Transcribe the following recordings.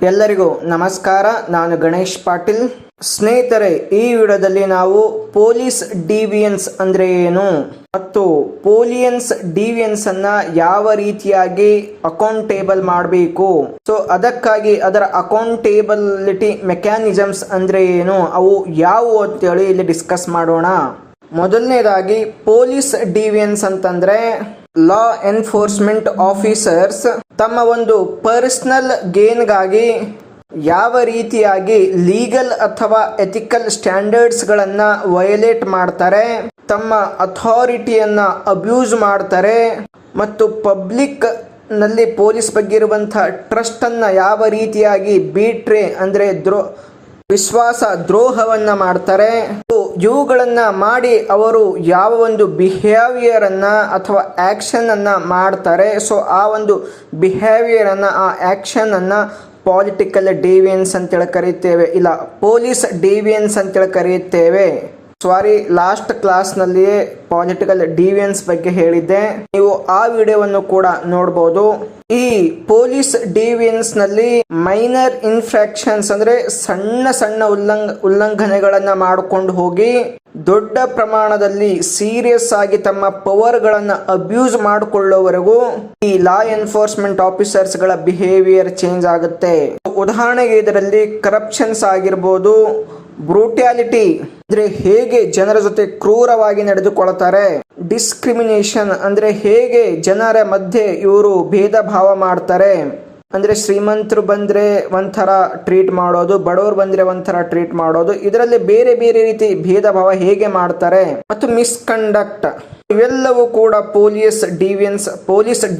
ಎಲ್ಲರಿಗೂ ನಮಸ್ಕಾರ. ನಾನು ಗಣೇಶ್ ಪಾಟೀಲ್. ಸ್ನೇಹಿತರೆ, ಈ ವಿಡಿಯೋದಲ್ಲಿ ನಾವು ಪೊಲೀಸ್ ಡಿವಿಯನ್ಸ್ ಅಂದ್ರೆ ಏನು ಮತ್ತು ಪೊಲೀಸ್ ಡಿವಿಯನ್ಸ್ ಅನ್ನ ಯಾವ ರೀತಿಯಾಗಿ ಅಕೌಂಟೇಬಲ್ ಮಾಡಬೇಕು, ಸೊ ಅದಕ್ಕಾಗಿ ಅದರ ಅಕೌಂಟೇಬಿಲಿಟಿ ಮೆಕ್ಯಾನಿಸಮ್ಸ್ ಅಂದ್ರೆ ಏನು, ಅವು ಯಾವುವು ಅಂತೇಳಿ ಇಲ್ಲಿ ಡಿಸ್ಕಸ್ ಮಾಡೋಣ. ಮೊದಲನೇದಾಗಿ ಪೊಲೀಸ್ ಡಿವಿಯನ್ಸ್ ಅಂತಂದ್ರೆ ಲಾ ಎನ್ಫೋರ್ಸ್ಮೆಂಟ್ ಆಫೀಸರ್ಸ್ ತಮ್ಮ ಒಂದು ಪರ್ಸನಲ್ ಗೇನ್ಗಾಗಿ ಯಾವ ರೀತಿಯಾಗಿ ಲೀಗಲ್ ಅಥವಾ ಎಥಿಕಲ್ ಸ್ಟ್ಯಾಂಡರ್ಡ್ಸ್ಗಳನ್ನು ವಯೋಲೇಟ್ ಮಾಡ್ತಾರೆ, ತಮ್ಮ ಅಥಾರಿಟಿಯನ್ನು ಅಬ್ಯೂಸ್ ಮಾಡ್ತಾರೆ ಮತ್ತು ಪಬ್ಲಿಕ್ ನಲ್ಲಿ ಪೊಲೀಸ್ ಬಗ್ಗೆ ಇರುವಂತಹ ಟ್ರಸ್ಟನ್ನು ಯಾವ ರೀತಿಯಾಗಿ ಬೀಟ್ರೆ ಅಂದರೆ ವಿಶ್ವಾಸ ದ್ರೋಹವನ್ನ ಮಾಡ್ತಾರೆ. ಇವುಗಳನ್ನ ಮಾಡಿ ಅವರು ಯಾವ ಒಂದು ಬಿಹೇವಿಯರ್ ಅನ್ನ ಅಥವಾ ಆಕ್ಷನ್ ಅನ್ನ ಮಾಡ್ತಾರೆ, ಸೊ ಆ ಒಂದು ಬಿಹೇವಿಯರ್ ಅನ್ನ ಆ ಆಕ್ಷನ್ ಅನ್ನ ಪೊಲಿಟಿಕಲ್ ಡಿವಿಯನ್ಸ್ ಅಂತೇಳಿ ಕರೆಯುತ್ತೇವೆ, ಇಲ್ಲ ಪೊಲೀಸ್ ಡಿವಿಯನ್ಸ್ ಅಂತೇಳಿ ಕರೆಯುತ್ತೇವೆ. ಲಾಸ್ಟ್ ಕ್ಲಾಸ್ನಲ್ಲಿಯೇ ಪೊಲಿಟಿಕಲ್ ಡಿವಿಯನ್ಸ್ ಬಗ್ಗೆ ಹೇಳಿದ್ದೆ, ನೀವು ಆ ವಿಡಿಯೋವನ್ನು ಕೂಡ ನೋಡಬಹುದು. ಈ ಪೊಲೀಸ್ ಡಿವಿಯನ್ಸ್ ನಲ್ಲಿ ಮೈನರ್ ಇನ್ಫ್ರಾಕ್ಷನ್ಸ್ ಅಂದ್ರೆ ಸಣ್ಣ ಸಣ್ಣ ಉಲ್ಲಂಘನೆಗಳನ್ನ ಮಾಡಿಕೊಂಡು ಹೋಗಿ ದೊಡ್ಡ ಪ್ರಮಾಣದಲ್ಲಿ ಸೀರಿಯಸ್ ಆಗಿ ತಮ್ಮ ಪವರ್ ಗಳನ್ನ ಅಬ್ಯೂಸ್ ಮಾಡಿಕೊಳ್ಳುವವರೆಗೂ ಈ ಲಾ ಎನ್ಫೋರ್ಸ್ಮೆಂಟ್ ಆಫೀಸರ್ಸ್ ಗಳ ಬಿಹೇವಿಯರ್ ಚೇಂಜ್ ಆಗುತ್ತೆ. ಉದಾಹರಣೆಗೆ ಇದರಲ್ಲಿ ಕರಪ್ಷನ್ಸ್ ಆಗಿರ್ಬೋದು, ಬ್ರೂಟ್ಯಾಲಿಟಿ ಅಂದ್ರೆ ಹೇಗೆ ಜನರ ಜೊತೆ ಕ್ರೂರವಾಗಿ ನಡೆದುಕೊಳ್ಳುತ್ತಾರೆ, ಡಿಸ್ಕ್ರಿಮಿನೇಷನ್ ಅಂದ್ರೆ ಹೇಗೆ ಜನರ ಮಧ್ಯೆ ಇವರು ಭೇದ ಭಾವ ಮಾಡ್ತಾರೆ, ಅಂದ್ರೆ ಶ್ರೀಮಂತರು ಬಂದ್ರೆ ಒಂಥರ ಟ್ರೀಟ್ ಮಾಡೋದು, ಬಡವರು ಬಂದ್ರೆ ಒಂಥರ ಟ್ರೀಟ್ ಮಾಡೋದು, ಇದರಲ್ಲಿ ಬೇರೆ ಬೇರೆ ರೀತಿ ಭೇದ ಭಾವ ಹೇಗೆ ಮಾಡ್ತಾರೆ ಮತ್ತು ಮಿಸ್ಕಂಡಕ್ಟ್ ಇವೆಲ್ಲವೂ ಕೂಡ ಪೊಲೀಸ್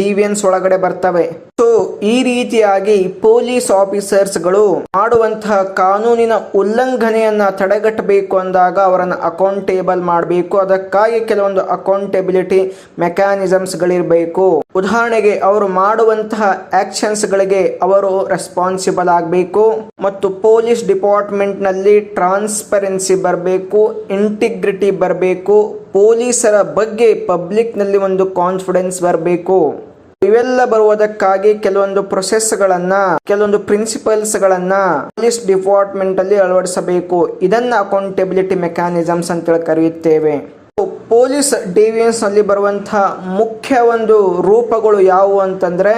ಡಿವಿಯನ್ಸ್ ಒಳಗಡೆ ಬರ್ತವೆ. ಸೊ ಈ ರೀತಿಯಾಗಿ ಪೊಲೀಸ್ ಆಫೀಸರ್ಸ್ಗಳು ಮಾಡುವಂತಹ ಕಾನೂನಿನ ಉಲ್ಲಂಘನೆಯನ್ನ ತಡೆಗಟ್ಟಬೇಕು ಅಂದಾಗ ಅವರನ್ನು ಅಕೌಂಟೇಬಲ್ ಮಾಡಬೇಕು. ಅದಕ್ಕಾಗಿ ಕೆಲವೊಂದು ಅಕೌಂಟೆಬಿಲಿಟಿ ಮೆಕ್ಯಾನಿಸಮ್ಸ್ ಗಳಿರಬೇಕು. ಉದಾಹರಣೆಗೆ ಅವರು ಮಾಡುವಂತಹ ಆಕ್ಷನ್ಸ್ ಗಳಿಗೆ ಅವರು ರೆಸ್ಪಾನ್ಸಿಬಲ್ ಆಗಬೇಕು ಮತ್ತು ಪೊಲೀಸ್ ಡಿಪಾರ್ಟ್ಮೆಂಟ್ ನಲ್ಲಿ ಟ್ರಾನ್ಸ್ಪರೆನ್ಸಿ ಬರಬೇಕು, ಇಂಟಿಗ್ರಿಟಿ ಬರಬೇಕು, ಪೊಲೀಸರ ಬಗ್ಗೆ ಪಬ್ಲಿಕ್ ನಲ್ಲಿ ಒಂದು ಕಾನ್ಫಿಡೆನ್ಸ್ ಬರಬೇಕು. ಇವೆಲ್ಲ ಬರುವುದಕ್ಕಾಗಿ ಕೆಲವೊಂದು ಪ್ರೊಸೆಸ್ಗಳನ್ನ, ಕೆಲವೊಂದು ಪ್ರಿನ್ಸಿಪಲ್ಸ್ ಗಳನ್ನ ಪೊಲೀಸ್ ಡಿಪಾರ್ಟ್ಮೆಂಟ್ ಅಲ್ಲಿ ಅಳವಡಿಸಬೇಕು. ಇದನ್ನ ಅಕೌಂಟೆಬಿಲಿಟಿ ಮೆಕ್ಯಾನಿಸಮ್ಸ್ ಅಂತ ಕರೆಯುತ್ತೇವೆ. ಪೊಲೀಸ್ ಡಿವಿಯನ್ಸ್ ನಲ್ಲಿ ಬರುವಂತಹ ಮುಖ್ಯ ಒಂದು ರೂಪಗಳು ಯಾವುವು ಅಂತಂದ್ರೆ,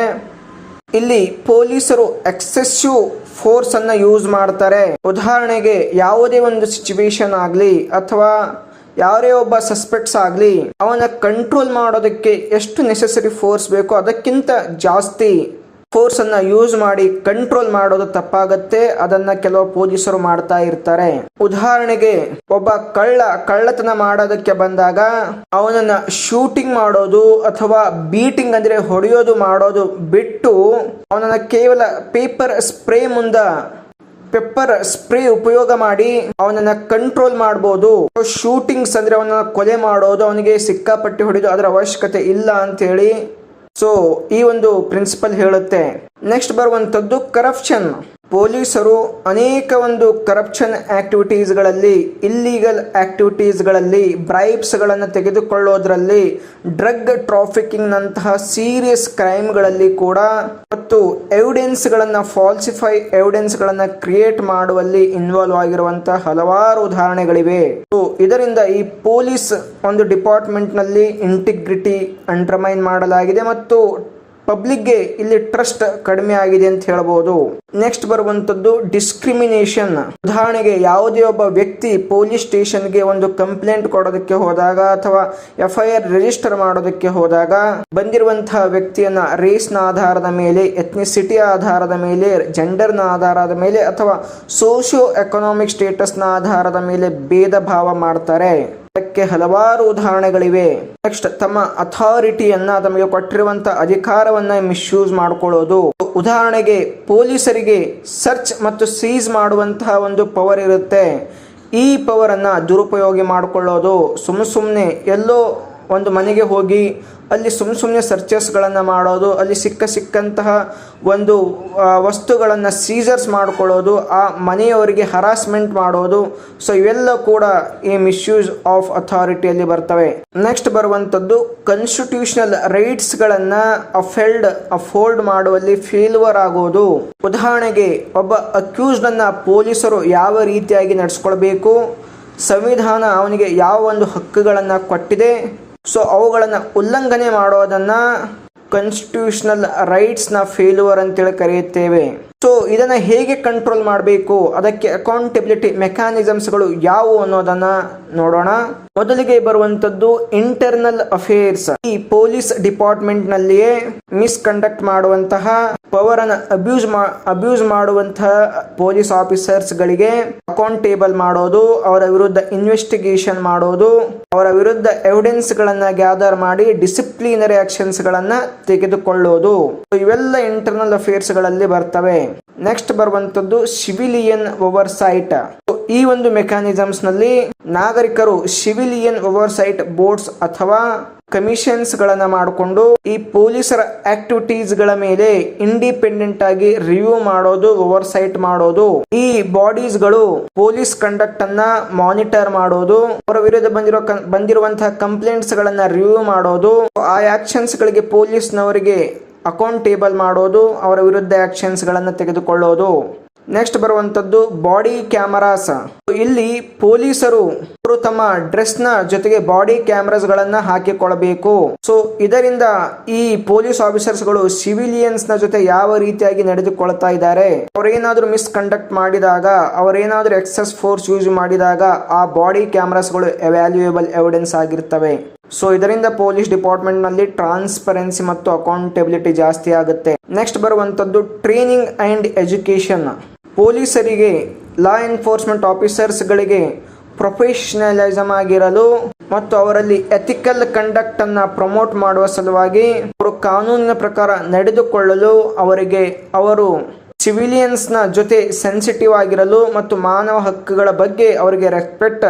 ಇಲ್ಲಿ ಪೊಲೀಸರು ಎಕ್ಸೆಸಿವ್ ಫೋರ್ಸ್ ಅನ್ನ ಯೂಸ್ ಮಾಡ್ತಾರೆ. ಉದಾಹರಣೆಗೆ ಯಾವುದೇ ಒಂದು ಸಿಚುವೇಶನ್ ಆಗಲಿ ಅಥವಾ ಯಾರೇ ಒಬ್ಬ ಸಸ್ಪೆಕ್ಟ್ಸ್ ಆಗಲಿ ಅವನ ಕಂಟ್ರೋಲ್ ಮಾಡೋದಕ್ಕೆ ಎಷ್ಟು ನೆಸೆಸರಿ ಫೋರ್ಸ್ ಬೇಕೋ ಅದಕ್ಕಿಂತ ಜಾಸ್ತಿ ಫೋರ್ಸ್ ಅನ್ನ ಯೂಸ್ ಮಾಡಿ ಕಂಟ್ರೋಲ್ ಮಾಡೋದು ತಪ್ಪಾಗತ್ತೆ. ಅದನ್ನ ಕೆಲವು ಪೊಲೀಸರು ಮಾಡ್ತಾ ಇರ್ತಾರೆ. ಉದಾಹರಣೆಗೆ ಒಬ್ಬ ಕಳ್ಳತನ ಮಾಡೋದಕ್ಕೆ ಬಂದಾಗ ಅವನನ್ನ ಶೂಟಿಂಗ್ ಮಾಡೋದು ಅಥವಾ ಬೀಟಿಂಗ್ ಅಂದ್ರೆ ಹೊಡೆಯೋದು ಮಾಡೋದು ಬಿಟ್ಟು ಅವನನ್ನ ಕೇವಲ ಪೆಪ್ಪರ್ ಸ್ಪ್ರೇ ಉಪಯೋಗ ಮಾಡಿ ಅವನನ್ನ ಕಂಟ್ರೋಲ್ ಮಾಡಬಹುದು. ಶೂಟಿಂಗ್ಸ್ ಅಂದ್ರೆ ಅವನನ್ನ ಕೊಲೆ ಮಾಡೋದು, ಅವನಿಗೆ ಸಿಕ್ಕಾಪಟ್ಟಿ ಹೊಡೆದು ಅದರ ಅವಶ್ಯಕತೆ ಇಲ್ಲ ಅಂತ ಹೇಳಿ ಸೊ ಈ ಒಂದು ಪ್ರಿನ್ಸಿಪಲ್ ಹೇಳುತ್ತೆ. ನೆಕ್ಸ್ಟ್ ಬರುವಂತದ್ದು ಕರಪ್ಷನ್. ಪೊಲೀಸರು ಅನೇಕ ಒಂದು ಕರಪ್ಷನ್ ಆಕ್ಟಿವಿಟೀಸ್ಗಳಲ್ಲಿ, ಇಲ್ಲೀಗಲ್ ಆಕ್ಟಿವಿಟೀಸ್ಗಳಲ್ಲಿ, ಬ್ರೈಬ್ಸ್ಗಳನ್ನು ತೆಗೆದುಕೊಳ್ಳೋದ್ರಲ್ಲಿ, ಡ್ರಗ್ ಟ್ರಾಫಿಕಿಂಗ್ ನಂತಹ ಸೀರಿಯಸ್ ಕ್ರೈಮ್ಗಳಲ್ಲಿ ಕೂಡ ಮತ್ತು ಫಾಲ್ಸಿಫೈ ಎವಿಡೆನ್ಸ್ಗಳನ್ನು ಕ್ರಿಯೇಟ್ ಮಾಡುವಲ್ಲಿ ಇನ್ವಾಲ್ವ್ ಆಗಿರುವಂತಹ ಹಲವಾರು ಉದಾಹರಣೆಗಳಿವೆ. ಇದರಿಂದ ಈ ಪೊಲೀಸ್ ಒಂದು ಡಿಪಾರ್ಟ್ಮೆಂಟ್ ನಲ್ಲಿ ಇಂಟಿಗ್ರಿಟಿ ಅಂಡರ್ಮೈನ್ ಮಾಡಲಾಗಿದೆ ಮತ್ತು ಪಬ್ಲಿಕ್ಗೆ ಇಲ್ಲಿ ಟ್ರಸ್ಟ್ ಕಡಿಮೆ ಆಗಿದೆ ಅಂತ ಹೇಳಬಹುದು. ನೆಕ್ಸ್ಟ್ ಬರುವಂತದ್ದು ಡಿಸ್ಕ್ರಿಮಿನೇಷನ್. ಉದಾಹರಣೆಗೆ ಯಾವುದೇ ಒಬ್ಬ ವ್ಯಕ್ತಿ ಪೊಲೀಸ್ ಸ್ಟೇಷನ್ಗೆ ಒಂದು ಕಂಪ್ಲೇಂಟ್ ಕೊಡೋದಕ್ಕೆ ಹೋದಾಗ ಅಥವಾ FIR ರಿಜಿಸ್ಟರ್ ಮಾಡೋದಕ್ಕೆ ಹೋದಾಗ ಬಂದಿರುವಂತಹ ವ್ಯಕ್ತಿಯನ್ನ ರೇಸ್ನ ಆಧಾರದ ಮೇಲೆ, ಎಥ್ನಿಸಿಟಿಯ ಆಧಾರದ ಮೇಲೆ, ಜೆಂಡರ್ನ ಆಧಾರದ ಮೇಲೆ ಅಥವಾ ಸೋಷಿಯೋ ಎಕನಾಮಿಕ್ ಸ್ಟೇಟಸ್ನ ಆಧಾರದ ಮೇಲೆ ಭೇದ ಭಾವ ಮಾಡ್ತಾರೆ. ಅದಕ್ಕೆ ಹಲವಾರು ಉದಾಹರಣೆಗಳಿವೆ. ನೆಕ್ಸ್ಟ್ ತಮ್ಮ ಅಥಾರಿಟಿಯನ್ನ, ತಮಗೆ ಕೊಟ್ಟಿರುವಂತಹ ಅಧಿಕಾರವನ್ನ ಮಿಸ್ಯೂಸ್ ಮಾಡಿಕೊಳ್ಳೋದು. ಉದಾಹರಣೆಗೆ ಪೊಲೀಸರಿಗೆ ಸರ್ಚ್ ಮತ್ತು ಸೀಸ್ ಮಾಡುವಂತಹ ಒಂದು ಪವರ್ ಇರುತ್ತೆ. ಈ ಪವರ್ ಅನ್ನ ದುರುಪಯೋಗ ಮಾಡಿಕೊಳ್ಳೋದು, ಸುಮ್ಮನೆ ಎಲ್ಲೋ ಒಂದು ಮನೆಗೆ ಹೋಗಿ ಅಲ್ಲಿ ಸುಮ್ಮನೆ ಸರ್ಚಸ್ಗಳನ್ನು ಮಾಡೋದು, ಅಲ್ಲಿ ಸಿಕ್ಕಂತಹ ಒಂದು ವಸ್ತುಗಳನ್ನು ಸೀಸರ್ಸ್ ಮಾಡ್ಕೊಳ್ಳೋದು, ಆ ಮನೆಯವರಿಗೆ ಹರಾಸ್ಮೆಂಟ್ ಮಾಡೋದು. ಸೊ ಇವೆಲ್ಲ ಕೂಡ ಈ ಮಿಸ್ಯೂಸ್ ಆಫ್ ಅಥಾರಿಟಿಯಲ್ಲಿ ಬರ್ತವೆ. ನೆಕ್ಸ್ಟ್ ಬರುವಂಥದ್ದು ಕಾನ್ಸ್ಟಿಟ್ಯೂಷನಲ್ ರೈಟ್ಸ್ಗಳನ್ನು ಅಫೋಲ್ಡ್ ಮಾಡುವಲ್ಲಿ ಫೇಲ್ಯೂರ್ ಆಗೋದು. ಉದಾಹರಣೆಗೆ ಒಬ್ಬ ಅಕ್ಯೂಸ್ಡನ್ನು ಪೊಲೀಸರು ಯಾವ ರೀತಿಯಾಗಿ ನಡೆಸ್ಕೊಳ್ಬೇಕು, ಸಂವಿಧಾನ ಅವನಿಗೆ ಯಾವ ಒಂದು ಹಕ್ಕುಗಳನ್ನು ಕೊಟ್ಟಿದೆ, ಸೊ ಅವುಗಳನ್ನು ಉಲ್ಲಂಘನೆ ಮಾಡೋದನ್ನು ಕಾನ್ಸ್ಟಿಟ್ಯೂಷನಲ್ ರೈಟ್ಸ್ನ ಫೇಲ್ಯೂರ್ ಅಂತೇಳಿ ಕರೆಯುತ್ತೇವೆ. ಸೊ ಇದನ್ನು ಹೇಗೆ ಕಂಟ್ರೋಲ್ ಮಾಡಬೇಕು, ಅದಕ್ಕೆ ಅಕೌಂಟಬಿಲಿಟಿ ಮೆಕ್ಯಾನಿಸಮ್ಸ್ಗಳು ಯಾವುವು ಅನ್ನೋದನ್ನು ನೋಡೋಣ. ಮೊದಲಿಗೆ ಬರುವಂಥದ್ದು ಇಂಟರ್ನಲ್ ಅಫೇರ್ಸ್. ಈ ಪೊಲೀಸ್ ಡಿಪಾರ್ಟ್ಮೆಂಟ್ನಲ್ಲಿಯೇ ಮಿಸ್ಕಂಡಕ್ಟ್ ಮಾಡುವಂತಹ, ಪವರನ್ನು ಅಬ್ಯೂಸ್ ಮಾಡುವಂತಹ ಪೊಲೀಸ್ ಆಫೀಸರ್ಸ್ಗಳಿಗೆ ಅಕೌಂಟೇಬಲ್ ಮಾಡೋದು, ಅವರ ವಿರುದ್ಧ ಇನ್ವೆಸ್ಟಿಗೇಷನ್ ಮಾಡೋದು, ಅವರ ವಿರುದ್ಧ ಎವಿಡೆನ್ಸ್ಗಳನ್ನು ಗ್ಯಾದರ್ ಮಾಡಿ ಡಿಸಿಪ್ಲಿನರಿ ಆಕ್ಷನ್ಸ್ಗಳನ್ನು ತೆಗೆದುಕೊಳ್ಳೋದು. ಇವೆಲ್ಲ ಇಂಟರ್ನಲ್ ಅಫೇರ್ಸ್ಗಳಲ್ಲಿ ಬರ್ತವೆ. ನೆಕ್ಸ್ಟ್ ಬರುವಂಥದ್ದು ಸಿವಿಲಿಯನ್ ಓವರ್ಸೈಟ್. ಈ ಒಂದು ಮೆಕ್ಯಾನಿಸಮ್ಸ್ನಲ್ಲಿ ನಾಗರಿಕರು ಸಿವಿಲಿಯನ್ ಓವರ್ಸೈಟ್ ಬೋರ್ಡ್ಸ್ ಅಥವಾ ಕಮಿಷನ್ಸ್ಗಳನ್ನು ಮಾಡಿಕೊಂಡು ಈ ಪೊಲೀಸರ ಆಕ್ಟಿವಿಟೀಸ್ಗಳ ಮೇಲೆ ಇಂಡಿಪೆಂಡೆಂಟ್ ಆಗಿ ರಿವ್ಯೂ ಮಾಡೋದು, ಓವರ್ಸೈಟ್ ಮಾಡೋದು. ಈ ಬಾಡೀಸ್ಗಳು ಪೊಲೀಸ್ ಕಂಡಕ್ಟ್ ಅನ್ನ ಮಾನಿಟರ್ ಮಾಡೋದು, ಅವರ ವಿರುದ್ಧ ಬಂದಿರುವಂತಹ ಕಂಪ್ಲೇಂಟ್ಸ್ ಗಳನ್ನ ರಿವ್ಯೂ ಮಾಡೋದು, ಆ ಆಕ್ಷನ್ಸ್ ಗಳಿಗೆ ಪೊಲೀಸ್ನವರಿಗೆ ಅಕೌಂಟೇಬಲ್ ಮಾಡೋದು, ಅವರ ವಿರುದ್ಧ ಆಕ್ಷನ್ಸ್ ಗಳನ್ನು ತೆಗೆದುಕೊಳ್ಳೋದು. ನೆಕ್ಸ್ಟ್ ಬರುವಂತದ್ದು ಬಾಡಿ ಕ್ಯಾಮರಾಸ್. ಇಲ್ಲಿ ಪೊಲೀಸರು ತಮ್ಮ ಡ್ರೆಸ್ ನ ಜೊತೆಗೆ ಬಾಡಿ ಕ್ಯಾಮರಾಸ್ ಗಳನ್ನ ಹಾಕಿಕೊಳ್ಳಬೇಕು. ಸೊ ಇದರಿಂದ ಈ ಪೊಲೀಸ್ ಆಫೀಸರ್ಸ್ ಗಳು ಸಿವಿಲಿಯನ್ಸ್ ನ ಜೊತೆ ಯಾವ ರೀತಿಯಾಗಿ ನಡೆದುಕೊಳ್ತಾ ಇದ್ದಾರೆ, ಅವರೇನಾದ್ರೂ ಮಿಸ್ಕಂಡಕ್ಟ್ ಮಾಡಿದಾಗ, ಅವರೇನಾದ್ರೂ ಎಕ್ಸೆಸ್ ಫೋರ್ಸ್ ಯೂಸ್ ಮಾಡಿದಾಗ ಆ ಬಾಡಿ ಕ್ಯಾಮರಾಸ್ ಗಳು ವ್ಯಾಲ್ಯೂಯೇಬಲ್ ಎವಿಡೆನ್ಸ್ ಆಗಿರ್ತವೆ. ಸೊ ಇದರಿಂದ ಪೊಲೀಸ್ ಡಿಪಾರ್ಟ್ಮೆಂಟ್ ನಲ್ಲಿ ಟ್ರಾನ್ಸ್ಪರೆನ್ಸಿ ಮತ್ತು ಅಕೌಂಟಬಿಲಿಟಿ ಜಾಸ್ತಿ ಆಗುತ್ತೆ. ನೆಕ್ಸ್ಟ್ ಬರುವಂತದ್ದು ಟ್ರೈನಿಂಗ್ ಅಂಡ್ ಎಜುಕೇಶನ್. ಪೊಲೀಸರಿಗೆ, ಲಾ ಎನ್ಫೋರ್ಸ್ಮೆಂಟ್ ಆಫೀಸರ್ಸ್ಗಳಿಗೆ ಪ್ರೊಫೆಷನಲಿಸಮ್ ಆಗಿರಲು ಮತ್ತು ಅವರಲ್ಲಿ ಎಥಿಕಲ್ ಕಂಡಕ್ಟ್ ಅನ್ನ ಪ್ರಮೋಟ್ ಮಾಡುವ ಸಲುವಾಗಿ ಅವರು ಕಾನೂನಿನ ಪ್ರಕಾರ ನಡೆದುಕೊಳ್ಳಲು, ಅವರು ಸಿವಿಲಿಯನ್ಸ್ ನ ಜೊತೆ ಸೆನ್ಸಿಟಿವ್ ಆಗಿರಲು ಮತ್ತು ಮಾನವ ಹಕ್ಕುಗಳ ಬಗ್ಗೆ ಅವರಿಗೆ ರೆಸ್ಪೆಕ್ಟ್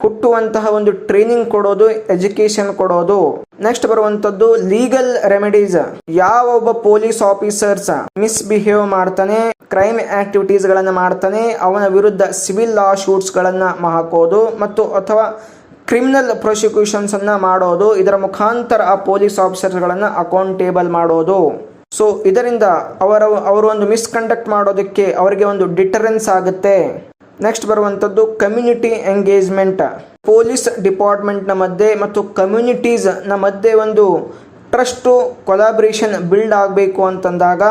ಹುಟ್ಟುವಂತಹ ಒಂದು ಟ್ರೈನಿಂಗ್ ಕೊಡೋದು, ಎಜುಕೇಶನ್ ಕೊಡೋದು. ನೆಕ್ಸ್ಟ್ ಬರುವಂತದ್ದು ಲೀಗಲ್ ರೆಮಿಡೀಸ್. ಯಾವ ಒಬ್ಬ ಪೊಲೀಸ್ ಆಫೀಸರ್ಸ್ ಮಿಸ್ಬಿಹೇವ್ ಮಾಡ್ತಾನೆ, ಕ್ರೈಮ್ ಆಕ್ಟಿವಿಟೀಸ್ ಗಳನ್ನ ಮಾಡ್ತಾನೆ, ಅವನ ವಿರುದ್ಧ ಸಿವಿಲ್ ಲಾ ಶೂಟ್ಸ್ ಗಳನ್ನ ಹಾಕೋದು ಮತ್ತು ಅಥವಾ ಕ್ರಿಮಿನಲ್ ಪ್ರಾಸಿಕ್ಯೂಷನ್ಸ್ ಅನ್ನ ಮಾಡೋದು. ಇದರ ಮುಖಾಂತರ ಆ ಪೊಲೀಸ್ ಆಫೀಸರ್ಸ್ ಗಳನ್ನ ಅಕೌಂಟೇಬಲ್ ಮಾಡೋದು. ಸೊ ಇದರಿಂದ ಅವರು ಒಂದು ಮಿಸ್ಕಂಡಕ್ಟ್ ಮಾಡೋದಕ್ಕೆ ಅವರಿಗೆ ಒಂದು ಡಿಟರೆನ್ಸ್ ಆಗುತ್ತೆ. ನೆಕ್ಸ್ಟ್ ಬರುವಂಥದ್ದು ಕಮ್ಯುನಿಟಿ ಎಂಗೇಜ್ಮೆಂಟ್. ಪೊಲೀಸ್ ಡಿಪಾರ್ಟ್ಮೆಂಟ್ ನ ಮಧ್ಯೆ ಮತ್ತು ಕಮ್ಯುನಿಟೀಸ್ ನ ಮಧ್ಯೆ ಒಂದು ಟ್ರಸ್ಟ್ ಕೊಲಾಬರೇಷನ್ ಬಿಲ್ಡ್ ಆಗಬೇಕು ಅಂತಂದಾಗ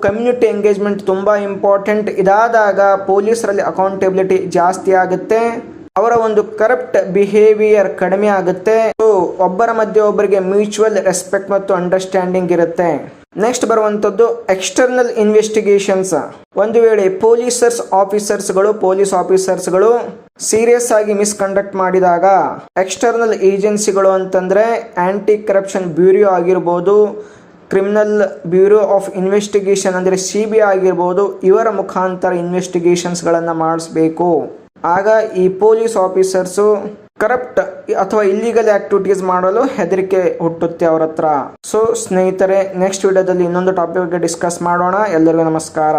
ಕಮ್ಯುನಿಟಿ ಎಂಗೇಜ್ಮೆಂಟ್ ತುಂಬಾ ಇಂಪಾರ್ಟೆಂಟ್. ಇದಾದಾಗ ಪೊಲೀಸರಲ್ಲಿ ಅಕೌಂಟಬಿಲಿಟಿ ಜಾಸ್ತಿ ಆಗುತ್ತೆ, ಅವರ ಒಂದು ಕರಪ್ಟ್ ಬಿಹೇವಿಯರ್ ಕಡಿಮೆ ಆಗುತ್ತೆ. ಒಬ್ಬರ ಮಧ್ಯೆ ಒಬ್ಬರಿಗೆ ಮ್ಯೂಚುವಲ್ ರೆಸ್ಪೆಕ್ಟ್ ಮತ್ತು ಅಂಡರ್ಸ್ಟ್ಯಾಂಡಿಂಗ್ ಇರುತ್ತೆ. ನೆಕ್ಸ್ಟ್ ಬರುವಂತದ್ದು ಎಕ್ಸ್ಟರ್ನಲ್ ಇನ್ವೆಸ್ಟಿಗೇಷನ್ಸ್. ಒಂದು ವೇಳೆ ಪೊಲೀಸ್ ಆಫೀಸರ್ಸ್ಗಳು ಸೀರಿಯಸ್ ಆಗಿ ಮಿಸ್ಕಂಡಕ್ಟ್ ಮಾಡಿದಾಗ ಎಕ್ಸ್ಟರ್ನಲ್ ಏಜೆನ್ಸಿಗಳು ಅಂತಂದ್ರೆ ಆಂಟಿ ಕರಪ್ಷನ್ ಬ್ಯೂರೋ ಆಗಿರ್ಬೋದು, ಕ್ರಿಮಿನಲ್ ಬ್ಯೂರೋ ಆಫ್ ಇನ್ವೆಸ್ಟಿಗೇಷನ್ ಅಂದರೆ CBI ಆಗಿರ್ಬೋದು, ಇವರ ಮುಖಾಂತರ ಇನ್ವೆಸ್ಟಿಗೇಷನ್ಸ್ಗಳನ್ನು ಮಾಡಿಸ್ಬೇಕು. ಆಗ ಈ ಪೊಲೀಸ್ ಆಫೀಸರ್ಸು ಕರಪ್ಟ್ ಅಥವಾ ಇಲ್ಲಿಗಲ್ ಆಕ್ಟಿವಿಟೀಸ್ ಮಾಡಲು ಹೆದರಿಕೆ ಹುಟ್ಟುತ್ತೆ ಅವ್ರ ಹತ್ರ. ಸೊ ಸ್ನೇಹಿತರೆ, ನೆಕ್ಸ್ಟ್ ವಿಡಿಯೋದಲ್ಲಿ ಇನ್ನೊಂದು ಟಾಪಿಕ್ ಬಗ್ಗೆ ಡಿಸ್ಕಸ್ ಮಾಡೋಣ. ಎಲ್ಲರಿಗೂ ನಮಸ್ಕಾರ.